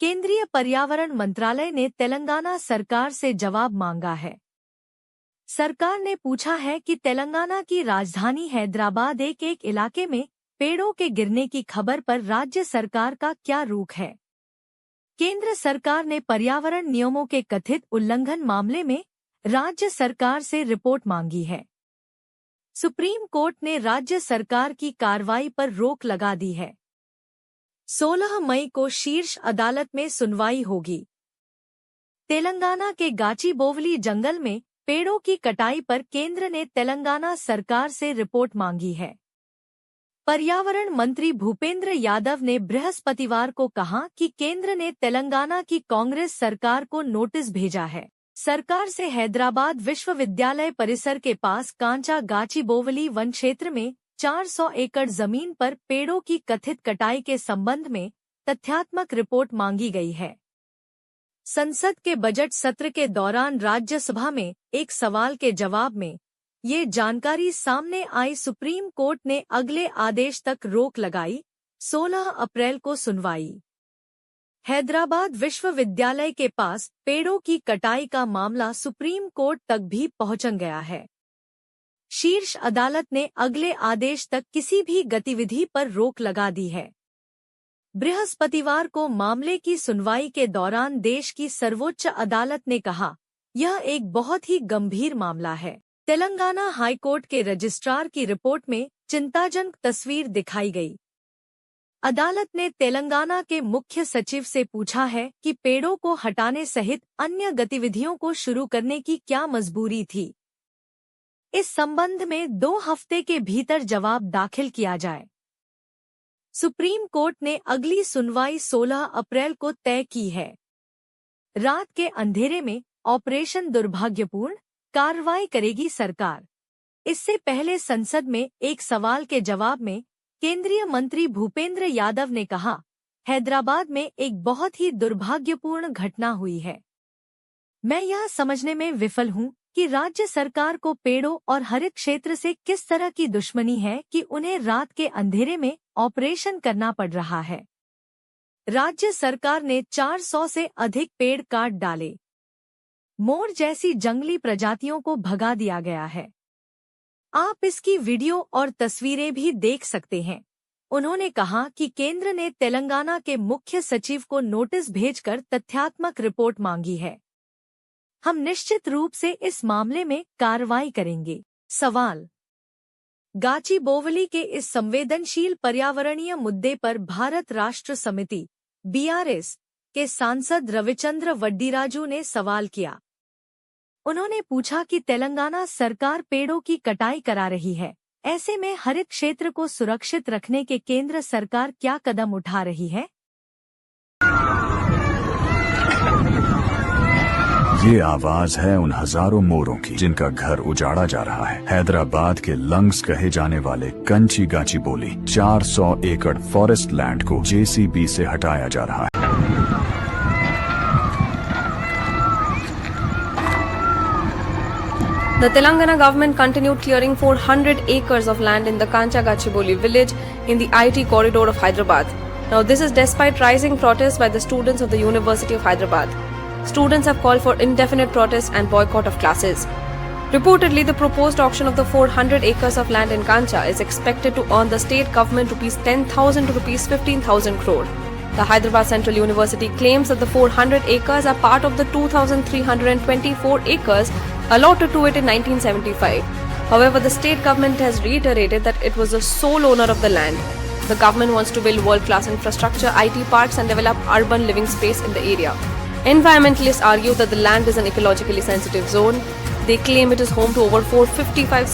केंद्रीय पर्यावरण मंत्रालय ने तेलंगाना सरकार से जवाब मांगा है। सरकार ने पूछा है कि तेलंगाना की राजधानी हैदराबाद एक इलाके में पेड़ों के गिरने की खबर पर राज्य सरकार का क्या रुख है। केंद्र सरकार ने पर्यावरण नियमों के कथित उल्लंघन मामले में राज्य सरकार से रिपोर्ट मांगी है। सुप्रीम कोर्ट ने राज्य सरकार की कार्रवाई पर रोक लगा दी है। 16 मई को शीर्ष अदालत में सुनवाई होगी। तेलंगाना के गाचीबोवली जंगल में पेड़ों की कटाई पर केंद्र ने तेलंगाना सरकार से रिपोर्ट मांगी है। पर्यावरण मंत्री भूपेंद्र यादव ने बृहस्पतिवार को कहा कि केंद्र ने तेलंगाना की कांग्रेस सरकार को नोटिस भेजा है। सरकार से हैदराबाद विश्वविद्यालय परिसर के पास कांचा गाचीबोवली वन क्षेत्र में 400 एकड़ जमीन पर पेड़ों की कथित कटाई के संबंध में तथ्यात्मक रिपोर्ट मांगी गई है। संसद के बजट सत्र के दौरान राज्यसभा में एक सवाल के जवाब में ये जानकारी सामने आई। सुप्रीम कोर्ट ने अगले आदेश तक रोक लगाई। 16 अप्रैल को सुनवाई। हैदराबाद विश्वविद्यालय के पास पेड़ों की कटाई का मामला सुप्रीम कोर्ट तक भी पहुंच गया है। शीर्ष अदालत ने अगले आदेश तक किसी भी गतिविधि पर रोक लगा दी है। बृहस्पतिवार को मामले की सुनवाई के दौरान देश की सर्वोच्च अदालत ने कहा, यह एक बहुत ही गंभीर मामला है। तेलंगाना हाईकोर्ट के रजिस्ट्रार की रिपोर्ट में चिंताजनक तस्वीर दिखाई गई। अदालत ने तेलंगाना के मुख्य सचिव से पूछा है कि पेड़ों को हटाने सहित अन्य गतिविधियों को शुरू करने की क्या मजबूरी थी। इस संबंध में 2 हफ्ते के भीतर जवाब दाखिल किया जाए। सुप्रीम कोर्ट ने अगली सुनवाई 16 अप्रैल को तय की है। रात के अंधेरे में ऑपरेशन दुर्भाग्यपूर्ण कार्रवाई करेगी सरकार। इससे पहले संसद में एक सवाल के जवाब में केंद्रीय मंत्री भूपेंद्र यादव ने कहा, हैदराबाद में एक बहुत ही दुर्भाग्यपूर्ण घटना हुई है। मैं यह समझने में विफल हूं कि राज्य सरकार को पेड़ों और हरित क्षेत्र से किस तरह की दुश्मनी है कि उन्हें रात के अंधेरे में ऑपरेशन करना पड़ रहा है। राज्य सरकार ने 400 से अधिक पेड़ काट डाले। मोर जैसी जंगली प्रजातियों को भगा दिया गया है। आप इसकी वीडियो और तस्वीरें भी देख सकते हैं। उन्होंने कहा कि केंद्र ने तेलंगाना के मुख्य सचिव को नोटिस भेजकर तथ्यात्मक रिपोर्ट मांगी है। हम निश्चित रूप से इस मामले में कार्रवाई करेंगे। सवाल: गाचीबोवली के इस संवेदनशील पर्यावरणीय मुद्दे पर भारत राष्ट्र समिति (BRS) के सांसद रविचंद्र वड्डीराजू ने सवाल किया। उन्होंने पूछा कि तेलंगाना सरकार पेड़ों की कटाई करा रही है, ऐसे में हरित क्षेत्र को सुरक्षित रखने के केंद्र सरकार क्या कदम उठा रही है। ये आवाज है उन हजारों मोरों की जिनका घर उजाड़ा जा रहा है। हैदराबाद के लंग्स कहे जाने वाले कंची गाचीबोवली 400 एकड़ फॉरेस्ट लैंड को JCB से हटाया जा रहा है। The Telangana government continued clearing 400 acres of land in the Kancha Gachibowli village in the IT corridor of Hyderabad. Now this is despite rising protests by the students of the University of Hyderabad. Students have called for indefinite protests and boycott of classes. Reportedly, the proposed auction of the 400 acres of land in Kancha is expected to earn the state government ₹10,000 to ₹15,000 crore. The Hyderabad Central University claims that the 400 acres are part of the 2,324 acres allotted to it in 1975. However, the state government has reiterated that it was the sole owner of the land. The government wants to build world-class infrastructure, IT parks and develop urban living space in the area. Environmentalists argue that the land is an ecologically sensitive zone. They claim it is home to over 455